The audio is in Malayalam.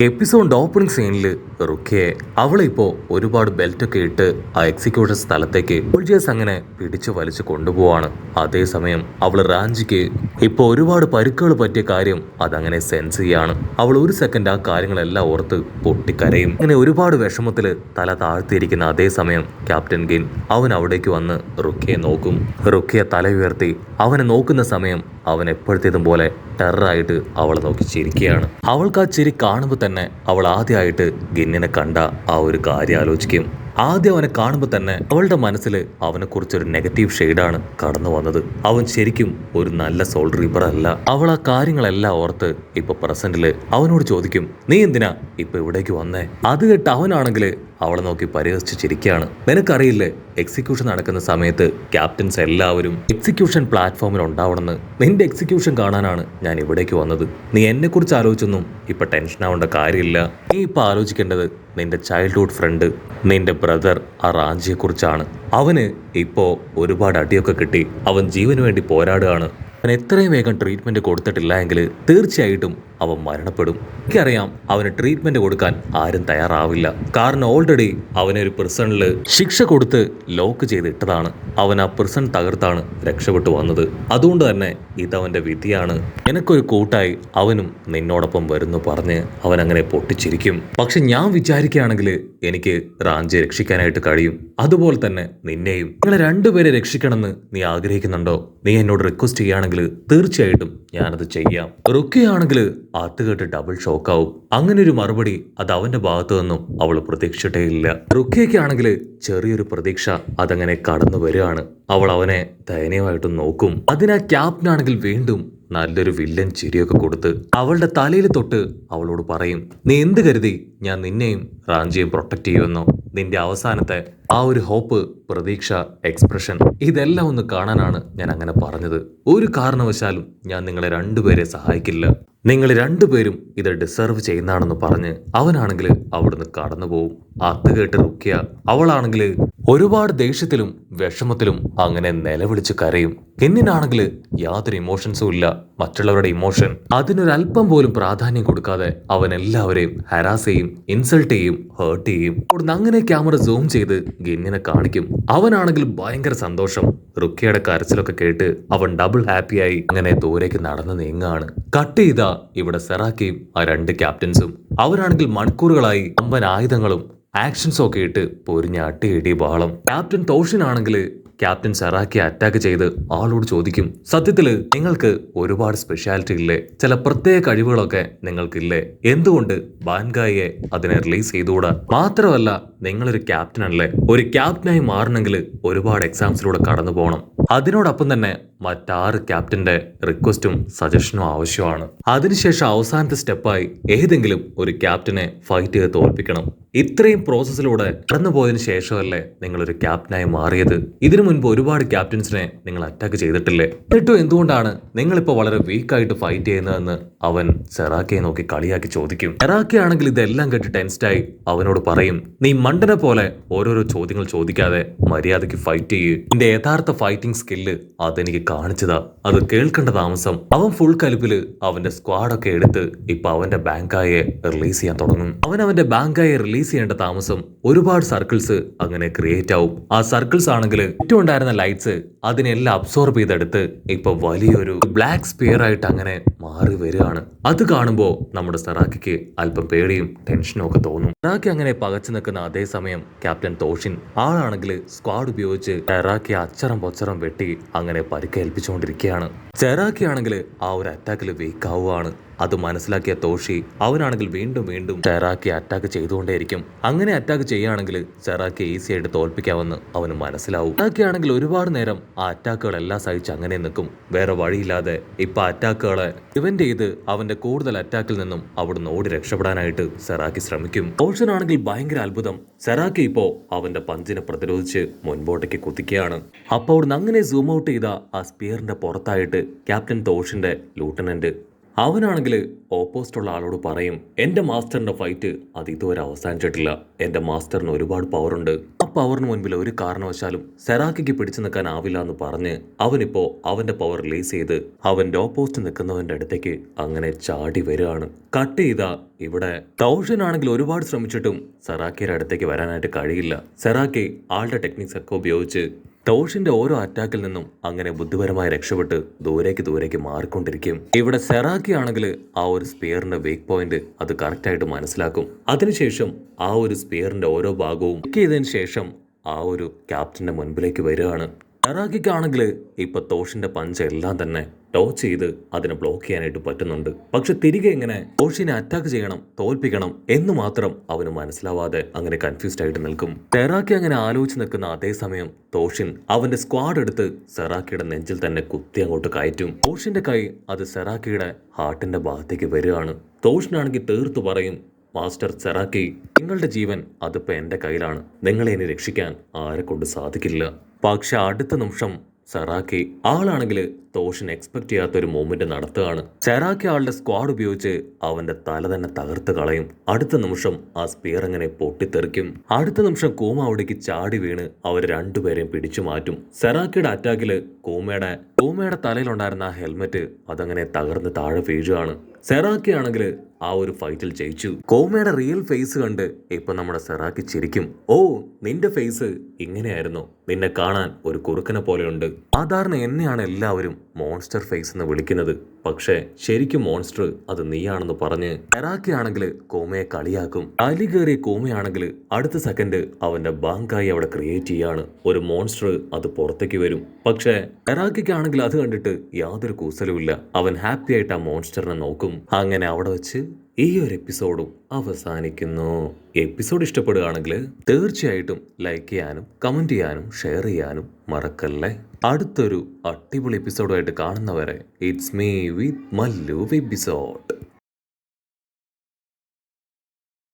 എപ്പിസോഡിന്റെ ഓപ്പണിംഗ് സീനിൽ റുക്കിയെ അവളെ ഇപ്പോ ഒരുപാട് ബെൽറ്റൊക്കെ ഇട്ട് ആ എക്സിക്യൂഷൻ സ്ഥലത്തേക്ക് സോൾജേഴ്സ് അങ്ങനെ പിടിച്ചു വലിച്ചു കൊണ്ടുപോവാണ്. അതേസമയം അവൾ റാഞ്ചിക്ക് ഇപ്പൊ ഒരുപാട് പരുക്കുകൾ പറ്റിയ കാര്യം അതങ്ങനെ സെൻസ് ചെയ്യാണ്. അവൾ ഒരു സെക്കൻഡ് ആ കാര്യങ്ങളെല്ലാം ഓർത്ത് പൊട്ടിക്കരയും. അങ്ങനെ ഒരുപാട് വിഷമത്തില് തല താഴ്ത്തിയിരിക്കുന്ന അതേസമയം ക്യാപ്റ്റൻ ഗിൻ അവൻ അവിടേക്ക് വന്ന് റുക്കിയെ നോക്കും. റുക്കിയെ തല ഉയർത്തി അവനെ നോക്കുന്ന സമയം അവൻ എപ്പോഴത്തേതും പോലെ ടെററായിട്ട് അവളെ നോക്കി ചിരിക്കുകയാണ്. അവൾക്ക് ആ ചിരി കാണുമ്പോൾ തന്നെ അവൾ ആദ്യമായിട്ട് ഗിന്നിനെ കണ്ട ആ ഒരു കാര്യം ആലോചിക്കും. ആദ്യം അവനെ കാണുമ്പോൾ തന്നെ അവളുടെ മനസ്സിൽ അവനെക്കുറിച്ചൊരു നെഗറ്റീവ് ഷെയ്ഡാണ് കടന്നു വന്നത്. അവൻ ശരിക്കും ഒരു നല്ല സോൾ റീപ്പർ അല്ല. അവൾ ആ കാര്യങ്ങളെല്ലാം ഓർത്ത് ഇപ്പൊ പ്രസന്റില് അവനോട് ചോദിക്കും, നീ എന്തിനാ ഇപ്പൊ ഇവിടേക്ക് വന്നേ? അത് കേട്ട് അവനാണെങ്കിൽ അവളെ നോക്കി പരിഹസിച്ച് ചിരിക്കുകയാണ്. നിനക്കറിയില്ലേ, എക്സിക്യൂഷൻ നടക്കുന്ന സമയത്ത് ക്യാപ്റ്റൻസ് എല്ലാവരും എക്സിക്യൂഷൻ പ്ലാറ്റ്ഫോമിൽ ഉണ്ടാവണമെന്ന്. നിന്റെ എക്സിക്യൂഷൻ കാണാനാണ് ഞാൻ ഇവിടേക്ക് വന്നത്. നീ എന്നെ കുറിച്ച് ആലോചിച്ചൊന്നും ഇപ്പൊ ടെൻഷൻ ആവേണ്ട കാര്യമില്ല. നീ ഇപ്പൊ ആലോചിക്കേണ്ടത് നിന്റെ ചൈൽഡ്ഹുഡ് ഫ്രണ്ട്, നിന്റെ ബ്രദർ ആ റാഞ്ചിയെ കുറിച്ചാണ്. അവന് ഇപ്പോ ഒരുപാട് അടിയൊക്കെ കിട്ടി. അവൻ ജീവന് വേണ്ടി പോരാടുകയാണ്. അവൻ എത്രയും വേഗം ട്രീറ്റ്മെന്റ് കൊടുത്തിട്ടില്ല എങ്കിൽ തീർച്ചയായിട്ടും അവൻ മരണപ്പെടും. എനിക്കറിയാം അവന് ട്രീറ്റ്മെന്റ് കൊടുക്കാൻ ആരും തയ്യാറാവില്ല. കാരണം ഓൾറെഡി അവനെ ഒരു പ്രിസണിൽ ശിക്ഷ കൊടുത്ത് ലോക്ക് ചെയ്തിട്ടതാണ്. അവൻ ആ പ്രിസൺ തകർത്താണ് രക്ഷപ്പെട്ടു വന്നത്. അതുകൊണ്ട് തന്നെ ഇതവന്റെ വിധിയാണ്. എനക്കൊരു കൂട്ടായി അവനും നിന്നോടൊപ്പം വരുന്നു പറഞ്ഞ് അവൻ അങ്ങനെ പൊട്ടിച്ചിരിക്കും. പക്ഷെ ഞാൻ വിചാരിക്കുകയാണെങ്കിൽ എനിക്ക് റാഞ്ചിയെ രക്ഷിക്കാനായിട്ട് കഴിയും. അതുപോലെ തന്നെ നിന്നെയും. നിങ്ങളെ രണ്ടുപേരെ രക്ഷിക്കണമെന്ന് നീ ആഗ്രഹിക്കുന്നുണ്ടോ? നീ എന്നോട് റിക്വസ്റ്റ് ചെയ്യുകയാണെങ്കിൽ തീർച്ചയായിട്ടും ഞാനത് ചെയ്യാം. റുക്കിയാണെങ്കിൽ അത് കേട്ട് ഡബിൾ ഷോക്കാവും. അങ്ങനെ ഒരു മറുപടി അത് അവന്റെ ഭാഗത്തു നിന്നും അവൾ പ്രതീക്ഷിച്ചിട്ടേ ഇല്ല. റുക്കിയയ്ക്കാണെങ്കിൽ ചെറിയൊരു പ്രതീക്ഷ അതങ്ങനെ കടന്നു വരികയാണ്. അവൾ അവനെ ദയനീയമായിട്ട് നോക്കും. അതിനാ ക്യാപ്റ്റനാണെങ്കിൽ വീണ്ടും നല്ലൊരു വില്ലൻ ചിരിയൊക്കെ കൊടുത്ത് അവളുടെ തലയിൽ തൊട്ട് അവളോട് പറയും, നീ എന്ത് കരുതി ഞാൻ നിന്നെയും റാഞ്ചിയെയും പ്രൊട്ടക്ട് ചെയ്യുമെന്നോ? നിന്റെ അവസാനത്തെ ആ ഒരു ഹോപ്പ്, പ്രതീക്ഷ, എക്സ്പ്രഷൻ ഇതെല്ലാം ഒന്ന് കാണാനാണ് ഞാൻ അങ്ങനെ പറഞ്ഞത്. ഒരു കാരണവശാലും ഞാൻ നിങ്ങളെ രണ്ടുപേരെ സഹായിക്കില്ല. നിങ്ങൾ രണ്ടുപേരും ഇത് ഡിസർവ് ചെയ്യുന്നതാണെന്ന് പറഞ്ഞ് അവനാണെങ്കിൽ അവിടുന്ന് കടന്നു പോവും. അത് കേട്ട് റുക്കിയ അവളാണെങ്കിൽ ഒരുപാട് ദേഷ്യത്തിലും വിഷമത്തിലും അങ്ങനെ നിലവിളിച്ച് കരയും. എന്നിനാണെങ്കിൽ യാതൊരു ഇമോഷൻസും ഇല്ല. മറ്റുള്ളവരുടെ ഇമോഷൻ അതിനൊരല്പം പോലും പ്രാധാന്യം കൊടുക്കാതെ അവൻ എല്ലാവരെയും ഹരാസ് ചെയ്യും, ഇൻസൾട്ട് ചെയ്യും, ഹേർട്ട് ചെയ്യും. അവിടുന്ന് അങ്ങനെ ക്യാമറ സൂം ചെയ്ത് ഗിന്നിനെ കാണിക്കും. അവനാണെങ്കിൽ ഭയങ്കര സന്തോഷം. റുക്കിയുടെ കരച്ചിലൊക്കെ കേട്ട് അവൻ ഡബിൾ ഹാപ്പിയായി അങ്ങനെ ദൂരേക്ക് നടന്നു നീങ്ങാണ്. കട്ട് ചെയ്താ ഇവിടെ സെറാക്കിയും ആ രണ്ട് ക്യാപ്റ്റൻസും അവരാണെങ്കിൽ മണിക്കൂറുകളായി അമ്പൻ ആയുധങ്ങളും ആക്ഷൻസും ഒക്കെ ഇട്ട് പൊരിഞ്ഞ അട്ടിയിടി ബഹളം. ക്യാപ്റ്റൻ തോഷിനാണെങ്കിൽ ക്യാപ്റ്റൻ സെറാക്കിയെ അറ്റാക്ക് ചെയ്ത് ആളോട് ചോദിക്കും, സത്യത്തില് നിങ്ങൾക്ക് ഒരുപാട് സ്പെഷ്യാലിറ്റി ഇല്ലേ? ചില പ്രത്യേക കഴിവുകളൊക്കെ നിങ്ങൾക്കില്ലേ? എന്തുകൊണ്ട് ബാൻഗായിയെ അതിനെ റിലീസ് ചെയ്തുകൂടാ? മാത്രമല്ല നിങ്ങളൊരു ക്യാപ്റ്റൻ അല്ലേ? ഒരു ക്യാപ്റ്റനായി മാറണമെങ്കിൽ ഒരുപാട് എക്സാംസിലൂടെ കടന്നു പോകണം. അതിനോടൊപ്പം തന്നെ മറ്റാറ് ക്യാപ്റ്റന്റെ റിക്വസ്റ്റും സജഷനും ആവശ്യമാണ്. അതിനുശേഷം അവസാനത്തെ സ്റ്റെപ്പായി ഏതെങ്കിലും ഒരു ക്യാപ്റ്റനെ ഫൈറ്റ് ചെയ്ത് തോൽപ്പിക്കണം. ഇത്രയും പ്രോസസ്സിലൂടെ കടന്നു പോയതിനു ശേഷമല്ലേ നിങ്ങളൊരു ക്യാപ്റ്റനായി മാറിയത്. ഇതിനു മുൻപ് ഒരുപാട് ക്യാപ്റ്റൻസിനെ നിങ്ങൾ അറ്റാക്ക് ചെയ്തിട്ടില്ലേ? എന്നിട്ടും എന്തുകൊണ്ടാണ് നിങ്ങളിപ്പോ വളരെ വീക്കായിട്ട് ഫൈറ്റ് ചെയ്യുന്നതെന്ന് അവൻ സെറാക്കിയെ നോക്കി കളിയാക്കി ചോദിക്കും. സെറാക്കി ആണെങ്കിൽ ഇതെല്ലാം കേട്ട് ടെൻസ്ഡായി അവനോട് പറയും, നീ മണ്ടനെ പോലെ ഓരോരോ ചോദ്യങ്ങൾ ചോദിക്കാതെ മര്യാദയ്ക്ക് ഫൈറ്റ് ചെയ്യ്. നിന്റെ യഥാർത്ഥ ഫൈറ്റിംഗ് സ്കില്ല് അതെനിക്ക് കാണിച്ചതാ. അത് കേൾക്കേണ്ട താമസം. അവൻ ഫുൾ കലിപ്പില് അവന്റെ സ്ക്വാഡൊക്കെ എടുത്ത് ഇപ്പൊ അവന്റെ ബാങ്കായെ റിലീസ് ചെയ്യാൻ തുടങ്ങും. അവന്റെ ബാങ്കായെ റിലീസ് ചെയ്യേണ്ട താമസം ഒരുപാട് സർക്കിൾസ് അങ്ങനെ ക്രിയേറ്റ് ആവും. ആ സർക്കിൾസ് ആണെങ്കിൽ ചുറ്റും ഉണ്ടായിരുന്ന ലൈറ്റ്സ് അതിനെല്ലാം അബ്സോർബ് ചെയ്തെടുത്ത് ഇപ്പൊ വലിയൊരു ബ്ലാക്ക് സ്പിയർ ആയിട്ട് അങ്ങനെ മാറി വരികയാണ്. അത് കാണുമ്പോ നമ്മുടെ സെറാക്കിക്ക് അല്പം പേടിയും ടെൻഷനും ഒക്കെ തോന്നും. സെറാക്കി അങ്ങനെ പകച്ചു നിൽക്കുന്ന അതേസമയം ക്യാപ്റ്റൻ തോഷിൻ ആളാണെങ്കിൽ സ്ക്വാഡ് ഉപയോഗിച്ച് സെറാക്കി അച്ചറം പൊച്ചറം വെട്ടി അങ്ങനെ പരിക്കേൽപ്പിച്ചുകൊണ്ടിരിക്കുകയാണ്. സെറാക്കി ആണെങ്കിൽ ആ ഒരു അറ്റാക്കിൽ വീക്ക് ആവുകയാണ്. അത് മനസ്സിലാക്കിയ തോഷി അവനാണെങ്കിൽ വീണ്ടും വീണ്ടും സെറാക്കി അറ്റാക്ക് ചെയ്തുകൊണ്ടേയിരിക്കും. അങ്ങനെ അറ്റാക്ക് ചെയ്യുകയാണെങ്കിൽ സെറാക്കി ഈസി ആയിട്ട് തോൽപ്പിക്കാമെന്ന് അവന് മനസ്സിലാവും. സെറാക്കി ആണെങ്കിൽ ഒരുപാട് നേരം ആ അറ്റാക്കുകളെല്ലാം സഹിച്ച് അങ്ങനെ നിൽക്കും. വേറെ വഴിയില്ലാതെ ഇപ്പൊ അറ്റാക്കുകളെ പ്രിവെന്റ് ചെയ്ത് അവന്റെ കൂടുതൽ അറ്റാക്കിൽ നിന്നും അവിടുന്ന് ഓടി രക്ഷപ്പെടാനായിട്ട് സെറാക്കി ശ്രമിക്കും. തോഷനാണെങ്കിൽ ഭയങ്കര അത്ഭുതം. സെറാക്കി ഇപ്പോ അവന്റെ പഞ്ചിനെ പ്രതിരോധിച്ച് മുൻപോട്ടേക്ക് കുതിക്കുകയാണ്. അപ്പൊ അവിടുന്ന് അങ്ങനെ സൂം ഔട്ട് ചെയ്ത ആ സ്പിയറിന്റെ പുറത്തായിട്ട് ക്യാപ്റ്റൻ തോഷിന്റെ ലൂട്ടനന്റ് അവനാണെങ്കിൽ ഓപ്പോസിറ്റുള്ള ആളോട് പറയും, എന്റെ മാസ്റ്ററിന്റെ ഫൈറ്റ് അത് ഇതുവരെ അവസാനിച്ചിട്ടില്ല. എന്റെ മാസ്റ്ററിന് ഒരുപാട് പവർ ഉണ്ട്. ആ പവറിന് മുൻപിൽ ഒരു കാരണവശാലും സെറാക്കിക്ക് പിടിച്ചു നിൽക്കാനാവില്ല എന്ന് പറഞ്ഞ് അവനിപ്പോ അവന്റെ പവർ റിലീസ് ചെയ്ത് അവന്റെ ഓപ്പോസിറ്റ് നിൽക്കുന്നവന്റെ അടുത്തേക്ക് അങ്ങനെ ചാടി വരികയാണ്. കട്ട് ചെയ്താ ഇവിടെ ടൗഷനാണെങ്കിൽ ഒരുപാട് ശ്രമിച്ചിട്ടും സെറാക്കിയുടെ അടുത്തേക്ക് വരാനായിട്ട് കഴിയില്ല. സെറാക്കി ആളുടെ ടെക്നിക്സ് ഒക്കെ ഉപയോഗിച്ച് ടോഷിന്റെ ഓരോ അറ്റാക്കിൽ നിന്നും അങ്ങനെ ബുദ്ധിപരമായി രക്ഷപ്പെട്ട് ദൂരേക്ക് മാറിക്കൊണ്ടിരിക്കും. ഇവിടെ സെറാക്കി ആണെങ്കിൽ ആ ഒരു സ്പിയറിന്റെ വീക്ക് പോയിന്റ് അത് കറക്റ്റായിട്ട് മനസ്സിലാക്കും. അതിനുശേഷം ആ ഒരു സ്പിയറിന്റെ ഓരോ ഭാഗവും ചെക്ക് ചെയ്തതിന് ശേഷം ആ ഒരു ക്യാപ്റ്റന്റെ മുൻപിലേക്ക് വരികയാണ്. സെറാക്കിക്കാണെങ്കിൽ ഇപ്പൊ ടോഷിന്റെ പഞ്ച് എല്ലാം തന്നെ ടോച്ച് ചെയ്ത് അതിനെ ബ്ലോക്ക് ചെയ്യാനായിട്ട് പറ്റുന്നുണ്ട്. പക്ഷെ തിരികെ എങ്ങനെ ടോഷിനെ അറ്റാക്ക് ചെയ്യണം, തോൽപ്പിക്കണം എന്ന് മാത്രം അവന് മനസ്സിലാവാതെ അങ്ങനെ കൺഫ്യൂസ്ഡ് ആയിട്ട് നിൽക്കും. സെറാക്കി അങ്ങനെ ആലോചിച്ച് നിൽക്കുന്ന അതേ സമയം ടോഷിൻ അവന്റെ സ്ക്വാഡ് എടുത്ത് സെറാക്കിയുടെ നെഞ്ചിൽ തന്നെ കുത്തി അങ്ങോട്ട് കയറ്റും. ടോഷിന്റെ കൈ അത് സെറാക്കിയുടെ ഹാർട്ടിന്റെ ഭാഗത്തേക്ക് വരികയാണ്. ടോഷിനാണെങ്കിൽ തീർത്തു പറയും, മാസ്റ്റർ സെറാക്കി, നിങ്ങളുടെ ജീവൻ അതിപ്പോ എന്റെ കയ്യിലാണ്. നിങ്ങളെ ഇനി രക്ഷിക്കാൻ ആരെ കൊണ്ട് സാധിക്കില്ല. പക്ഷെ അടുത്ത നിമിഷം സെറാക്കി ആളാണെങ്കിൽ ടോഷിൻ എക്സ്പെക്ട് ചെയ്യാത്തൊരു മൂവ്മെന്റ് നടത്തുകയാണ്. സെറാക്കി ആളുടെ സ്ക്വാഡ് ഉപയോഗിച്ച് അവന്റെ തല തന്നെ തകർത്ത് കളയും. അടുത്ത നിമിഷം ആ സ്പിയർ അങ്ങനെ പൊട്ടിത്തെറിക്കും. അടുത്ത നിമിഷം കൂമ അവിടേക്ക് ചാടി വീണ് അവർ രണ്ടുപേരെയും പിടിച്ചു മാറ്റും. സെറാക്കിയുടെ അറ്റാക്കില് കൂമയുടെ തലയിലുണ്ടായിരുന്ന ആ ഹെൽമെറ്റ് അതങ്ങനെ തകർന്ന് താഴെ വീഴുകയാണ്. സെറാക്കി ആണെങ്കിൽ ആ ഒരു ഫൈറ്റിൽ ജയിച്ചു. കോമയുടെ റിയൽ ഫേസ് കണ്ട് ഇപ്പൊ നമ്മുടെ സെറാക്കി ചിരിക്കും. ഓ, നിന്റെ ഫേസ് ഇങ്ങനെയായിരുന്നു, നിന്നെ കാണാൻ ഒരു കുറുക്കനെ പോലെയുണ്ട്. സാധാരണ എന്നെയാണ് എല്ലാവരും മോൺസ്റ്റർ ഫേസ് എന്ന് വിളിക്കുന്നത്, പക്ഷേ ശരിക്കും മോൺസ്റ്റർ അത് നീയാണെന്ന് പറഞ്ഞ് സെറാക്കി ആണെങ്കിൽ കോമയെ കളിയാക്കും. അലി കയറിയ കോമയാണെങ്കിൽ അടുത്ത സെക്കൻഡ് അവന്റെ ബാങ്കായി അവിടെ ക്രിയേറ്റ് ചെയ്യാണ്. ഒരു മോൺസ്റ്റർ അത് പുറത്തേക്ക് വരും. പക്ഷേ സെറാക്കിക്കാണെങ്കിൽ അത് കണ്ടിട്ട് യാതൊരു കൂസലുമില്ല. അവൻ ഹാപ്പി ആയിട്ട് ആ മോൺസ്റ്ററിനെ നോക്കും. അങ്ങനെ അവിടെ വെച്ച് ഈ ഒരു എപ്പിസോഡും അവസാനിക്കുന്നു. എപ്പിസോഡ് ഇഷ്ടപ്പെടുകയാണെങ്കിൽ തീർച്ചയായിട്ടും ലൈക്ക് ചെയ്യാനും കമന്റ് ചെയ്യാനും ഷെയർ ചെയ്യാനും മറക്കല്ലേ. അടുത്തൊരു അടിപൊളി എപ്പിസോഡുമായിട്ട് കാണുന്നവരെ it's me with Mallu episode.